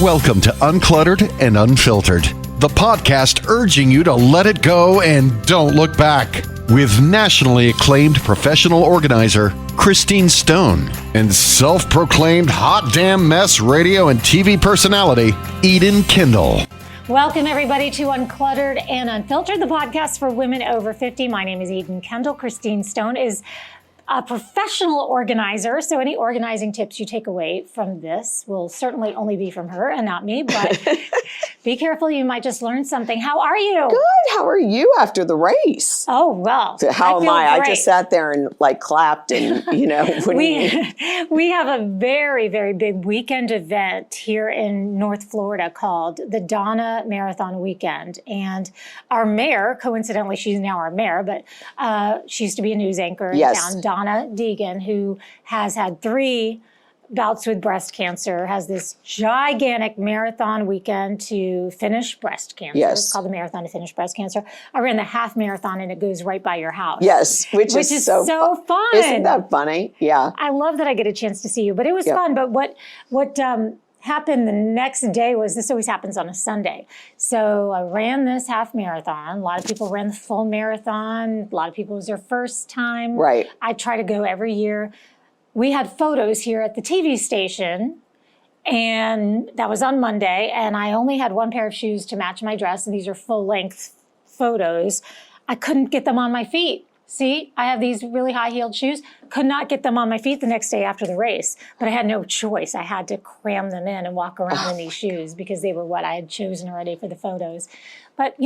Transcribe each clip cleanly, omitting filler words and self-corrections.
Welcome to Uncluttered and Unfiltered, the podcast urging you to let it go and don't look back. With nationally acclaimed professional organizer Christine Stone and self-proclaimed hot damn mess radio and TV personality Kendall. Welcome everybody to Uncluttered and Unfiltered, the podcast for women over 50. My name is Kendall. Christine Stone is a professional organizer, so any organizing tips you take away from this will certainly only be from her and not me, but be careful, you might just learn something. How are you? Good. How are you after the race? Oh, well. So how am I? Great. I just sat there and clapped and, we have a very, very big weekend event here in North Florida called the Donna Marathon Weekend. And our mayor, coincidentally, she's now our mayor, but she used to be a news anchor in town, Donna Deegan, who has had 3 bouts with breast cancer, has this gigantic marathon weekend to finish breast cancer. Yes. It's called the Marathon to Finish Breast Cancer. I ran the half marathon and it goes right by your house. Yes, which is so fun. Isn't that funny? Yeah. I love that I get a chance to see you, but it was fun. But what happened the next day was, this always happens on a Sunday. So I ran this half marathon. A lot of people ran the full marathon. A lot of people, it was their first time. Right. I try to go every year. We had photos here at the TV station, and that was on Monday, and I only had 1 pair of shoes to match my dress, and these are full-length photos. I couldn't get them on my feet. See, I have these really high-heeled shoes. Could not get them on my feet the next day after the race, but I had no choice. I had to cram them in and walk around in these shoes because they were what I had chosen already for the photos. But,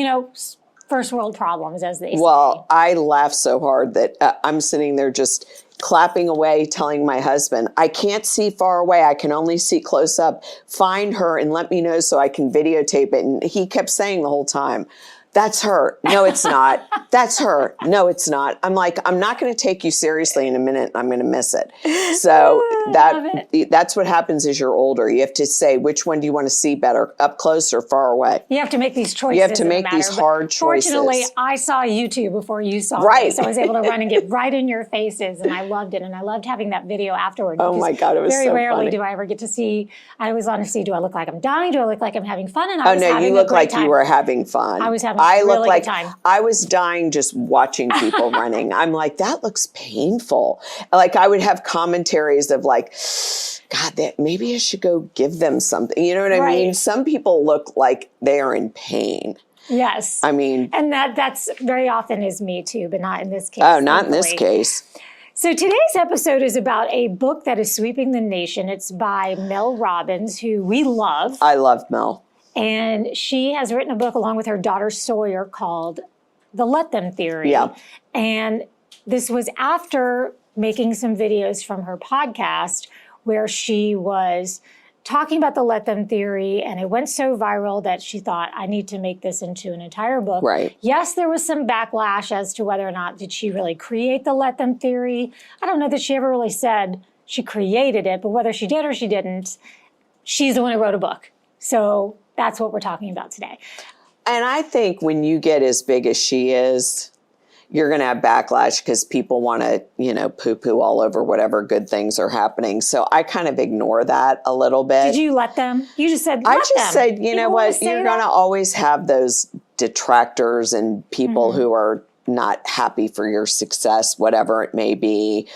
first world problems, as they say. Well, I laughed so hard that I'm sitting there just clapping away, telling my husband, I can't see far away. I can only see close up. Find her and let me know so I can videotape it. And he kept saying the whole time, that's her. No, it's not. That's her. No, it's not. I'm like, I'm not going to take you seriously in a minute. I'm going to miss it. So that's what happens as you're older. You have to say, which one do you want to see better, up close or far away? You have to make these choices. You have to make these hard choices. Fortunately, I saw you two before you saw me, so I was able to run and get right in your faces, and I loved it. And I loved having that video afterward. Oh my God, it was so funny. Very rarely do I ever get to see. I always want to see, do I look like I'm dying? Do I look like I'm having fun? And I was having you look like you were having fun. I was having a really good time. I was dying just watching people running. I'm like, that looks painful. Like I would have commentaries of like, God, that maybe I should go give them something. You know what I mean? Some people look like they are in pain. Yes. I mean. And that's very often is me too, but not in this case. Oh, not in this case. So today's episode is about a book that is sweeping the nation. It's by Mel Robbins, who we love. I love Mel. And she has written a book along with her daughter Sawyer called The Let Them Theory. Yeah. And this was after making some videos from her podcast where she was talking about the Let Them Theory, and it went so viral that she thought, I need to make this into an entire book. Right. Yes, there was some backlash as to whether or not did she really create the Let Them Theory. I don't know that she ever really said she created it, but whether she did or she didn't, she's the one who wrote a book. So that's what we're talking about today. And I think when you get as big as she is, you're going to have backlash because people want to, poo-poo all over whatever good things are happening. So I kind of ignore that a little bit. Did you let them? You just said, I just said, you know what? You're going to always have those detractors and people who are not happy for your success, whatever it may be.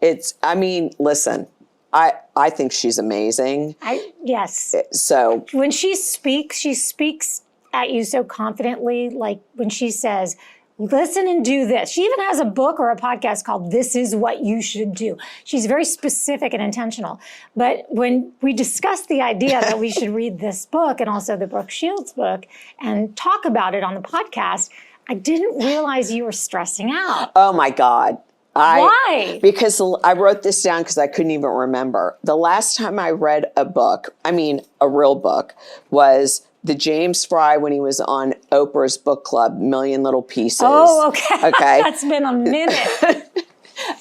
Listen, I think she's amazing. Yes. So when she speaks at you so confidently, like when she says, listen and do this. She even has a book or a podcast called This Is What You Should Do. She's very specific and intentional. But when we discussed the idea that we should read this book and also the Brooke Shields book and talk about it on the podcast, I didn't realize you were stressing out. Oh my God. Why? Because I wrote this down because I couldn't even remember. The last time I read a book, a real book, was the James Fry when he was on Oprah's book club, Million Little Pieces. Oh, okay. That's been a minute.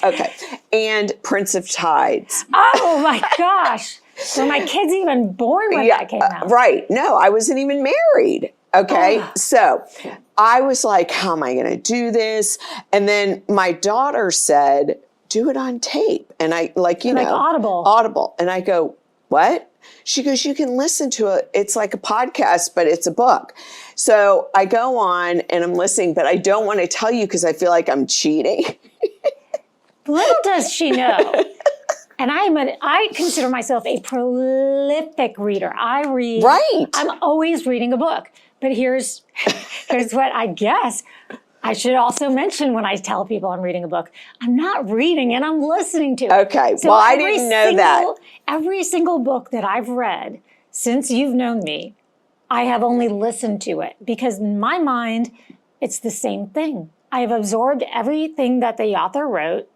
Okay. And Prince of Tides. Oh my gosh. Were my kids even born when that came out? Right. No, I wasn't even married. Okay. So I was like, how am I going to do this? And then my daughter said, do it on tape. And I Audible. And I go, what? She goes, you can listen to it. It's like a podcast, but it's a book. So I go on and I'm listening, but I don't want to tell you because I feel like I'm cheating. Little does she know. And I consider myself a prolific reader. I read. Right. I'm always reading a book. But here's what I guess I should also mention when I tell people I'm reading a book. I'm not reading it, I'm listening to it. Okay, So well, I didn't know that. Every single book that I've read since you've known me, I have only listened to it because in my mind, it's the same thing. I have absorbed everything that the author wrote.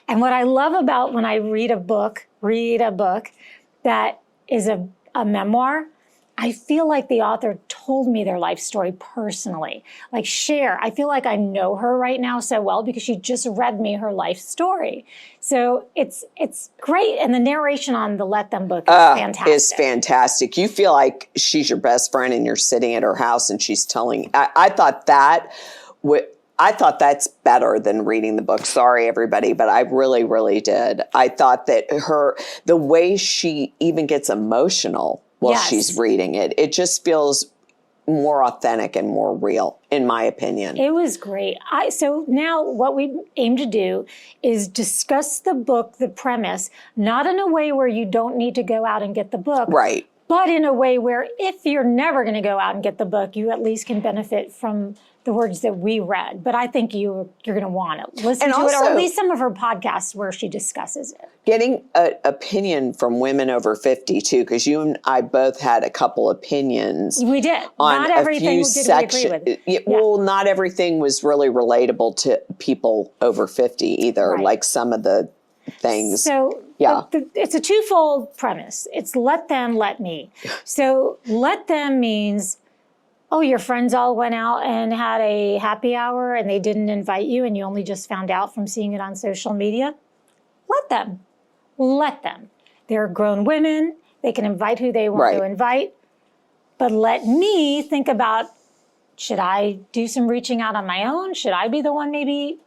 And what I love about when I read a book that is a memoir, I feel like the author told me their life story personally. Like Cher, I feel like I know her right now so well because she just read me her life story. So it's great. And the narration on the Let Them book is fantastic. Is fantastic. You feel like she's your best friend and you're sitting at her house and she's telling, I thought that's better than reading the book. Sorry, everybody, but I really, really did. I thought that the way she even gets emotional while she's reading it, it just feels more authentic and more real, in my opinion. It was great. So now what we aim to do is discuss the book, the premise, not in a way where you don't need to go out and get the book. Right. But in a way where if you're never going to go out and get the book, you at least can benefit from the words that we read. But I think you're going to want to listen to it, or at least some of her podcasts where she discusses it. Getting an opinion from women over 50 too, because you and I both had a couple opinions. We did. Not everything did we agree with. Yeah. Well, not everything was really relatable to people over 50 either, like some of the things. So it's a twofold premise. It's let them, let me. So let them means, oh, your friends all went out and had a happy hour and they didn't invite you and you only just found out from seeing it on social media. Let them. Let them. They're grown women. They can invite who they want to invite. But let me think about, should I do some reaching out on my own? Should I be the one maybe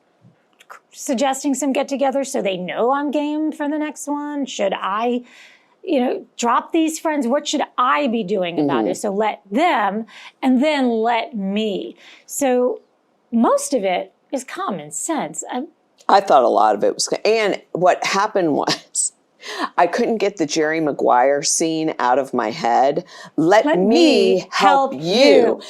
suggesting some get-togethers so they know I'm game for the next one? Should I, drop these friends? What should I be doing about it? So let them, and then let me. So most of it is common sense. I thought a lot of it was, and what happened was, I couldn't get the Jerry Maguire scene out of my head. Let me help you.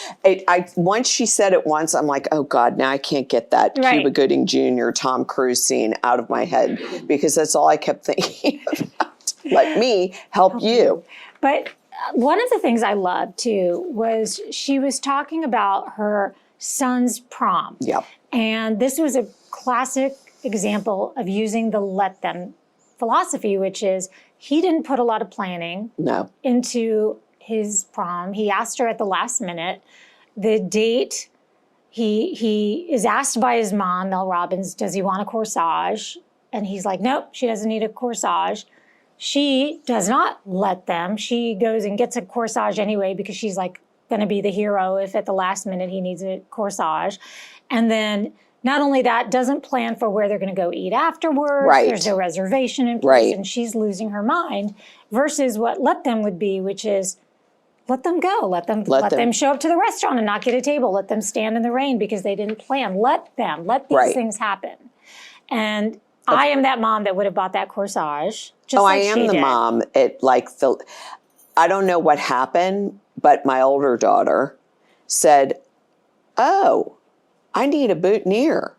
Once she said it once, I'm like, oh God, now I can't get that Cuba Gooding Jr., Tom Cruise scene out of my head because that's all I kept thinking about. Let me help you. But one of the things I loved too was she was talking about her son's prom. Yep. And this was a classic example of using the let them philosophy, which is he didn't put a lot of planning into his prom. He asked her at the last minute. The date, he is asked by his mom, Mel Robbins, does he want a corsage? And he's like, nope, she doesn't need a corsage. She does not let them. She goes and gets a corsage anyway because she's like going to be the hero if at the last minute he needs a corsage. And then not only that, doesn't plan for where they're going to go eat afterwards. Right. There's no reservation in place, and she's losing her mind. Versus what let them would be, which is let them go. Let them show up to the restaurant and not get a table. Let them stand in the rain because they didn't plan. Let these things happen. And I am that mom that would have bought that corsage. I am the mom. I don't know what happened, but my older daughter said, oh, I need a boutonniere.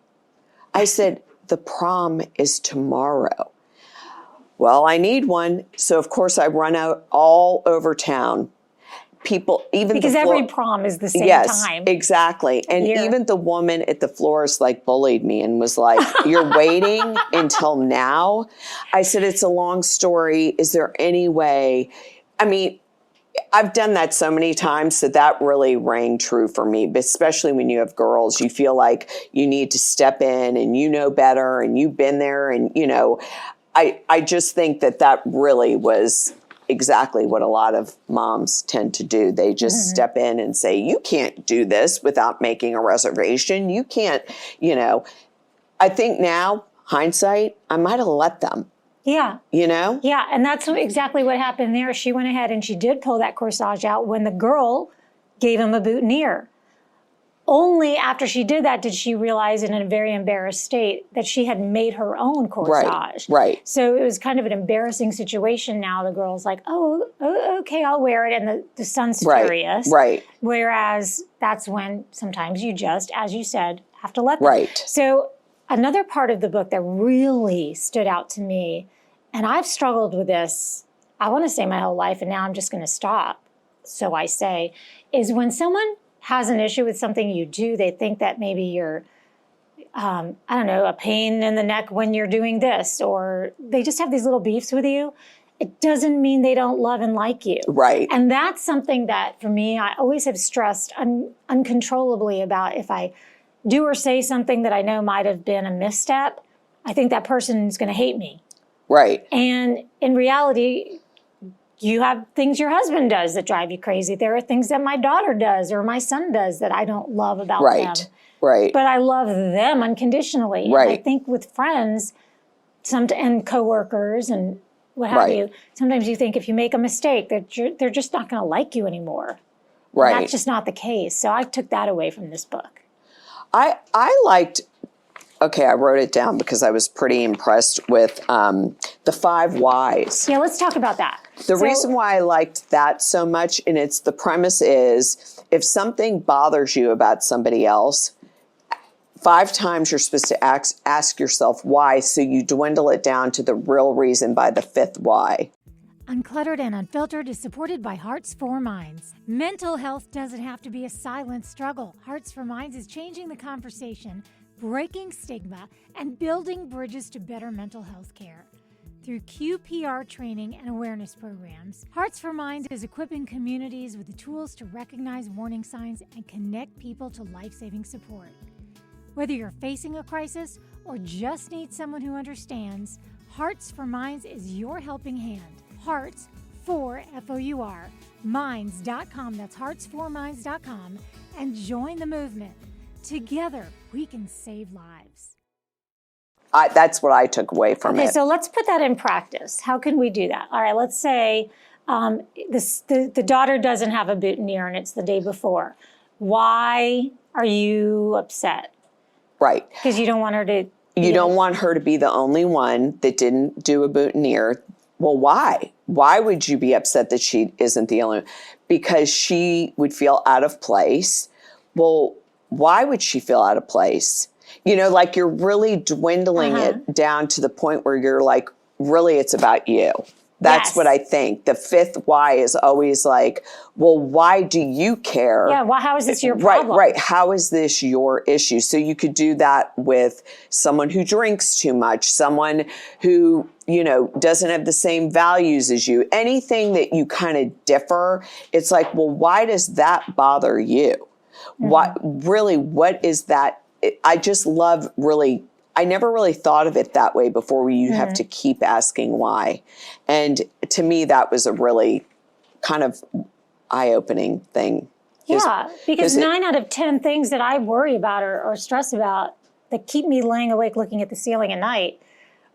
I said, the prom is tomorrow. Well, I need one. So, of course, I run out all over town. People, because every prom is the same time. Yes, exactly. And even the woman at the florist bullied me and was like, you're waiting until now? I said, it's a long story. Is there any way? I mean, I've done that so many times, so that really rang true for me, especially when you have girls. You feel like you need to step in and you know better and you've been there. And, I just think that really was exactly what a lot of moms tend to do. They just step in and say, you can't do this without making a reservation. You can't, I think now, hindsight, I might have let them. Yeah. You know? Yeah. And that's exactly what happened there. She went ahead and she did pull that corsage out when the girl gave him a boutonniere. Only after she did that did she realize in a very embarrassed state that she had made her own corsage. Right. So it was kind of an embarrassing situation. Now the girl's like, oh okay, I'll wear it. And the son's furious. Right. Whereas that's when sometimes you just, as you said, have to let them. Right. So another part of the book that really stood out to me, and I've struggled with this, I want to say my whole life, and now I'm just going to stop. So I say, is when someone has an issue with something you do, they think that maybe you're, I don't know, a pain in the neck when you're doing this, or they just have these little beefs with you. It doesn't mean they don't love and like you. Right. And that's something that, for me, I always have stressed uncontrollably about. If I do or say something that I know might have been a misstep, I think that person's going to hate me. Right. And in reality, you have things your husband does that drive you crazy. There are things that my daughter does or my son does that I don't love about them. Right. But I love them unconditionally. Right. And I think with friends and coworkers and what have you, sometimes you think if you make a mistake that they're just not going to like you anymore. Right. And that's just not the case. So I took that away from this book. I liked, okay, I wrote it down because I was pretty impressed with the 5 whys. Yeah, let's talk about that. The reason why I liked that so much, and it's the premise is, if something bothers you about somebody else, 5 times you're supposed to ask yourself why, so you dwindle it down to the real reason by the 5th why. Uncluttered and Unfiltered is supported by Hearts for Minds. Mental health doesn't have to be a silent struggle. Hearts for Minds is changing the conversation, breaking stigma, and building bridges to better mental health care. Through QPR training and awareness programs, Hearts for Minds is equipping communities with the tools to recognize warning signs and connect people to life-saving support. Whether you're facing a crisis or just need someone who understands, Hearts for Minds is your helping hand. Hearts for F-O-U-R, minds.com, that's heartsforminds.com, and join the movement. Together, we can save lives. That's what I took away from it. Okay, so let's put that in practice. How can we do that? All right, let's say the daughter doesn't have a boutonniere and it's the day before. Why are you upset? Right. Because you don't want her to... You don't want her to be the only one that didn't do a boutonniere. Well, why? Why would you be upset that she isn't the only one? Because she would feel out of place. Well, why would she feel out of place? You know, like you're really dwindling it down to the point where you're like, really, it's about you. That's what I think. The 5th why is always like, well, why do you care? Yeah, well, how is this your problem? Right. How is this your issue? So you could do that with someone who drinks too much, someone who, you know, doesn't have the same values as you. Anything that you kind of differ, it's like, well, why does that bother you? What is that? I just love I never really thought of it that way before, where you have to keep asking why. And to me, that was a really kind of eye-opening thing. Yeah, because 9 out of 10 things that I worry about or stress about that keep me laying awake looking at the ceiling at night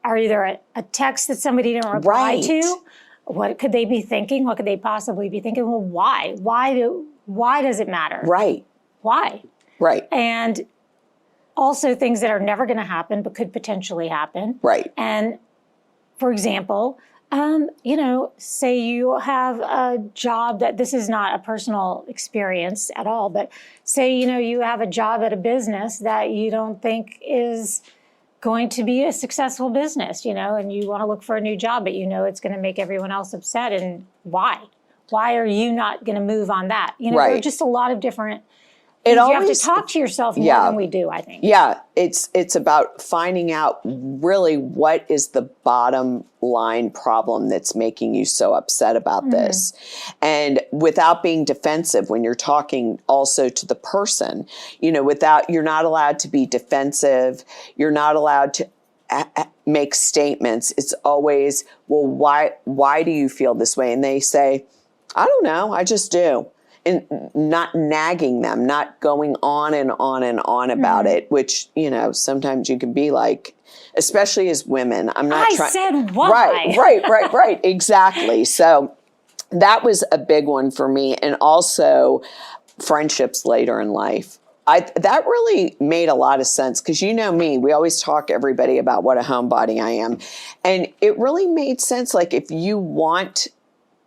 are either a text that somebody didn't reply to. What could they be thinking? What could they possibly be thinking? Well, why? Why does it matter? Right. Why? Right. And also things that are never going to happen but could potentially happen. Right. And for example, you know, say you have a job that, this is not a personal experience at all, but say, you know, you have a job at a business that you don't think is going to be a successful business, you know, and you want to look for a new job, but you know it's going to make everyone else upset. And why? Why are you not going to move on that? You know, there are just a lot of different... You have to talk to yourself more than we do, I think. Yeah, it's about finding out really what is the bottom line problem that's making you so upset about this. And without being defensive, when you're talking also to the person, you know, you're not allowed to be defensive. You're not allowed to make statements. It's always, well, why do you feel this way? And they say, I don't know, I just do. And not nagging them, not going on and on and on about it, which, you know, sometimes you can be like, especially as women. I'm not I trying. said why? Right. Exactly. So that was a big one for me. And also friendships later in life. That really made a lot of sense because you know me, we always talk to everybody about what a homebody I am. And it really made sense. Like if you want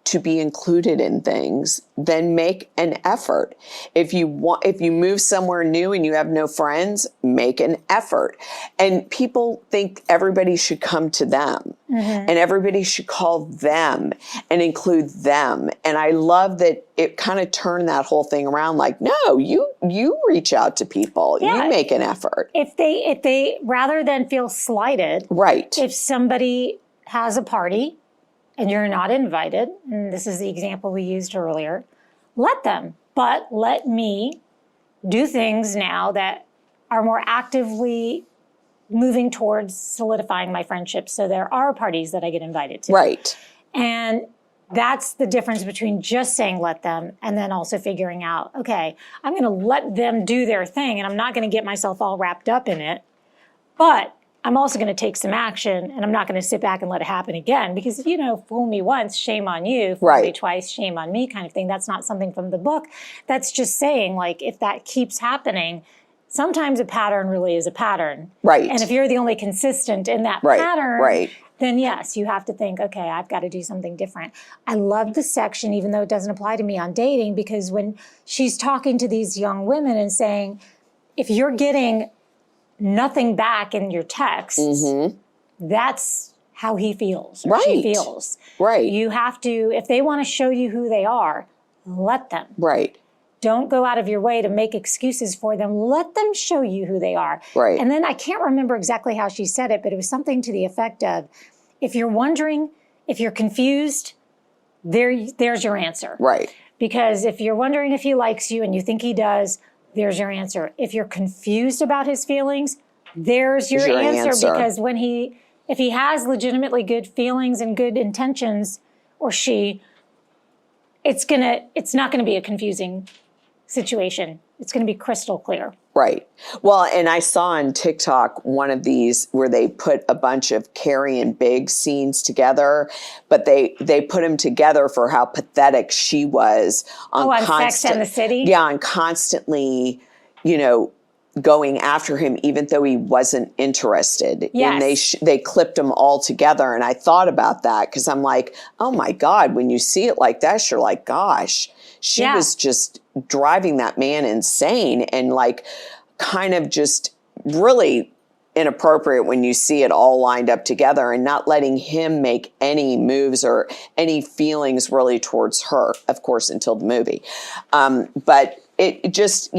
to be included in things, then make an effort. If you move somewhere new and you have no friends, make an effort. And people think everybody should come to them and everybody should call them and include them. And I love that it kind of turned that whole thing around. Like, no, you reach out to people, you make an effort. If they rather than feel slighted, right? If somebody has a party and you're not invited, and this is the example we used earlier, let them. But let me do things now that are more actively moving towards solidifying my friendships. So there are parties that I get invited to. Right. And that's the difference between just saying let them and then also figuring out, okay, I'm going to let them do their thing and I'm not going to get myself all wrapped up in it. But I'm also going to take some action and I'm not going to sit back and let it happen again because, fool me once, shame on you. Fool me twice, shame on me kind of thing. That's not something from the book. That's just saying, like, if that keeps happening, sometimes a pattern really is a pattern. Right. And if you're the only consistent in that pattern, then yes, you have to think, okay, I've got to do something different. I love the section, even though it doesn't apply to me on dating, because when she's talking to these young women and saying, if you're getting nothing back in your texts, that's how he feels or she feels. Right. You have to, if they want to show you who they are, let them. Right. Don't go out of your way to make excuses for them. Let them show you who they are. Right. And then I can't remember exactly how she said it, but it was something to the effect of, if you're wondering, if you're confused, there's your answer. Right. Because if you're wondering if he likes you and you think he does, there's your answer. If you're confused about his feelings, there's your answer. Because if he has legitimately good feelings and good intentions, or she, it's not gonna be a confusing situation. It's gonna be crystal clear. Right. Well, and I saw on TikTok one of these where they put a bunch of Carrie and Big scenes together, but they put them together for how pathetic she was on Sex and the City? Yeah, and constantly, going after him even though he wasn't interested. Yes. And they clipped them all together. And I thought about that because I'm like, oh my God, when you see it like that, you're like, gosh, she was just driving that man insane and like kind of just really inappropriate when you see it all lined up together and not letting him make any moves or any feelings really towards her, of course, until the movie. But it just,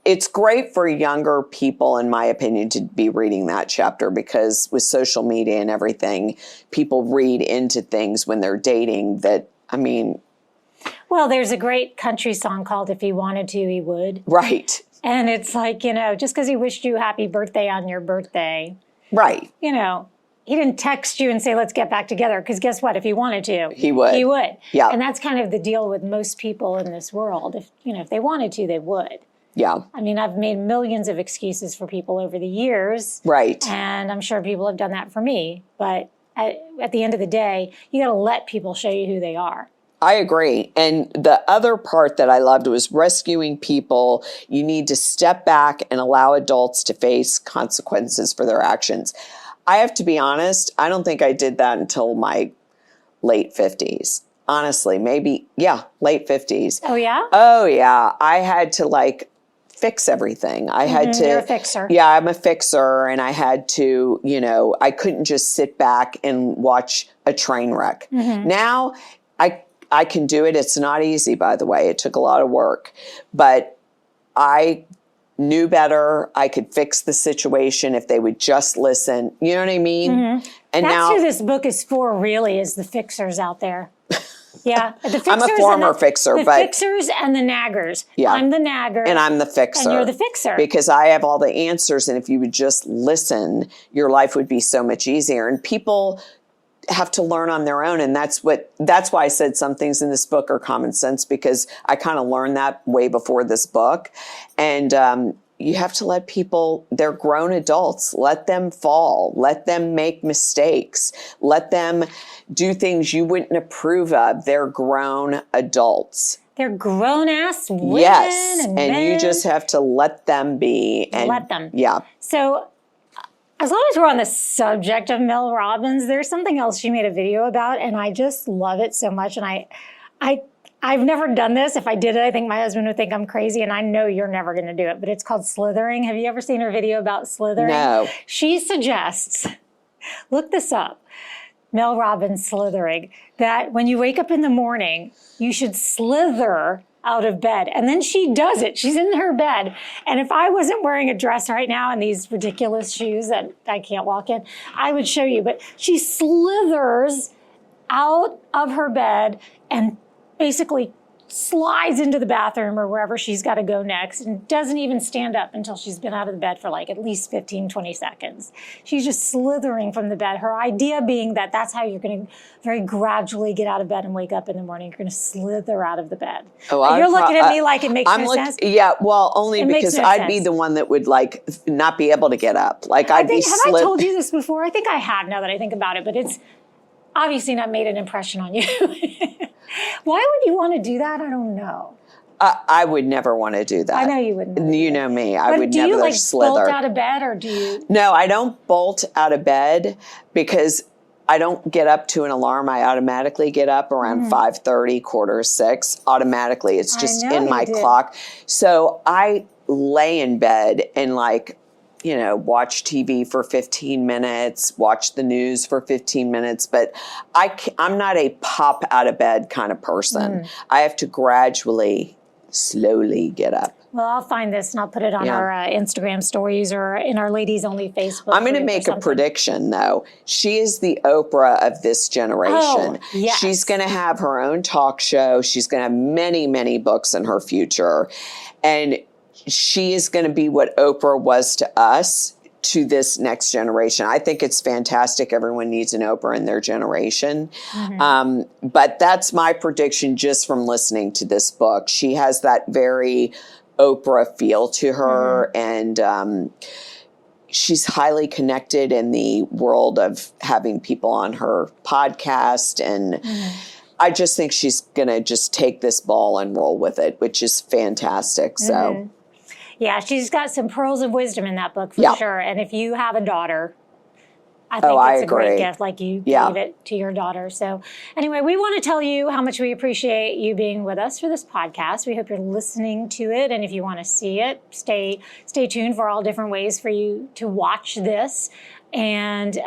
it's great for younger people, in my opinion, to be reading that chapter because with social media and everything, people read into things when they're dating that, Well, there's a great country song called If He Wanted To, He Would. Right. And it's like, just because he wished you happy birthday on your birthday. Right. He didn't text you and say, let's get back together. Because guess what? If he wanted to, he would. He would. Yeah. And that's kind of the deal with most people in this world. If they wanted to, they would. Yeah. I've made millions of excuses for people over the years. Right. And I'm sure people have done that for me. But at the end of the day, you got to let people show you who they are. I agree. And the other part that I loved was rescuing people. You need to step back and allow adults to face consequences for their actions. I have to be honest, I don't think I did that until my late 50s. Honestly, maybe, late 50s. Oh, yeah? Oh, yeah. I had to fix everything. I had to. You're a fixer. Yeah, I'm a fixer. And I had to, I couldn't just sit back and watch a train wreck. Now, I can do it. It's not easy, by the way. It took a lot of work. But I knew better. I could fix the situation if they would just listen. You know what I mean? And that's who this book is for, really, is the fixers out there. Yeah. The fixers I'm a former fixer. The fixers and the naggers. Yeah. I'm the nagger. And I'm the fixer. And you're the fixer. Because I have all the answers. And if you would just listen, your life would be so much easier. And people have to learn on their own. And that's why I said some things in this book are common sense, because I kind of learned that way before this book. And you have to let people, they're grown adults, let them fall, let them make mistakes, let them do things you wouldn't approve of. They're grown adults. They're grown-ass women Yes, and men. you just have to let them be. And let them. Yeah. So as long as we're on the subject of Mel Robbins, there's something else she made a video about, and I just love it so much. And I've never done this. If I did it, I think my husband would think I'm crazy, and I know you're never going to do it, but it's called slithering. Have you ever seen her video about slithering? No. She suggests, look this up, Mel Robbins slithering, that when you wake up in the morning, you should slither out of bed. And then she does it. She's in her bed. And if I wasn't wearing a dress right now and these ridiculous shoes that I can't walk in, I would show you. But she slithers out of her bed and basically slides into the bathroom or wherever she's got to go next and doesn't even stand up until she's been out of the bed for like at least 15, 20 seconds. She's just slithering from the bed. Her idea being that that's how you're going to very gradually get out of bed and wake up in the morning. You're going to slither out of the bed. Oh, you're looking at me like it makes no sense. Yeah, well, only It because makes no I'd be sense. the one that would like not be able to get up. Like I'd be Have I told you this before? I think I have now that I think about it, but it's obviously not made an impression on you. Why would you want to do that? I don't know. I would never want to do that. I know you wouldn't. You know me. I would do never you like slither. bolt out of bed or do you? No, I don't bolt out of bed because I don't get up to an alarm. I automatically get up around 5:30, 5:45, automatically. It's just know in you my do. clock. So I lay in bed and watch TV for 15 minutes, watch the news for 15 minutes, but I'm not a pop out of bed kind of person. I have to gradually, slowly get up. Well, I'll find this and I'll put it on Yeah. our Instagram stories or in our Ladies Only Facebook. I'm going to group or make a something. prediction, though. She is the Oprah of this generation. Oh, yes. She's going to have her own talk show. She's going to have many, many books in her future. And she is going to be what Oprah was to us, to this next generation. I think it's fantastic. Everyone needs an Oprah in their generation. But that's my prediction just from listening to this book. She has that very Oprah feel to her, and she's highly connected in the world of having people on her podcast. And I just think she's going to just take this ball and roll with it, which is fantastic. So. Yeah, she's got some pearls of wisdom in that book for sure. And if you have a daughter, I think it's a great gift, like you gave it to your daughter. So anyway, we want to tell you how much we appreciate you being with us for this podcast. We hope you're listening to it. And if you want to see it, stay tuned for all different ways for you to watch this. And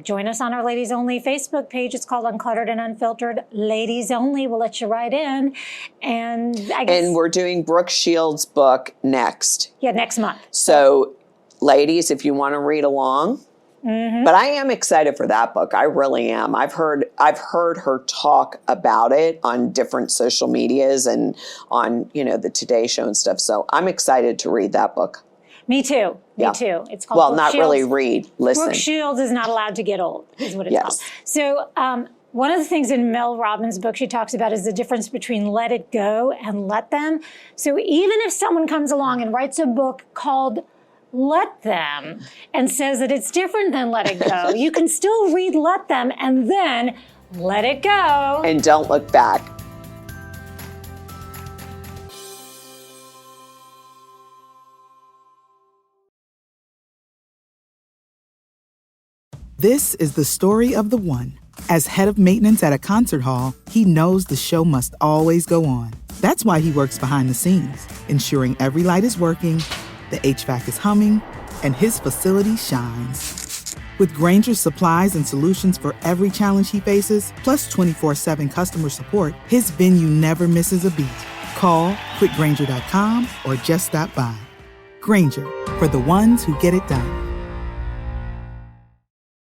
join us on our Ladies Only Facebook page. It's called Uncluttered and Unfiltered. Ladies Only. We'll let you right in. And I guess... And we're doing Brooke Shields' book next. Yeah, next month. So, ladies, if you want to read along. But I am excited for that book. I really am. I've heard her talk about it on different social medias and on, the Today Show and stuff. So I'm excited to read that book. Me too. Me too. It's called Well, Brooke not Shields. really read. Listen. Brooke Shields is not allowed to get old, is what it's Yes. called. So one of the things in Mel Robbins' book she talks about is the difference between let it go and let them. So even if someone comes along and writes a book called Let Them and says that it's different than Let It Go, you can still read Let Them and then let it go. And don't look back. This is the story of the one. As head of maintenance at a concert hall, he knows the show must always go on. That's why he works behind the scenes, ensuring every light is working, the HVAC is humming, and his facility shines. With Grainger's supplies and solutions for every challenge he faces, plus 24/7 customer support, his venue never misses a beat. Call quickgrainger.com or just stop by. Grainger, for the ones who get it done.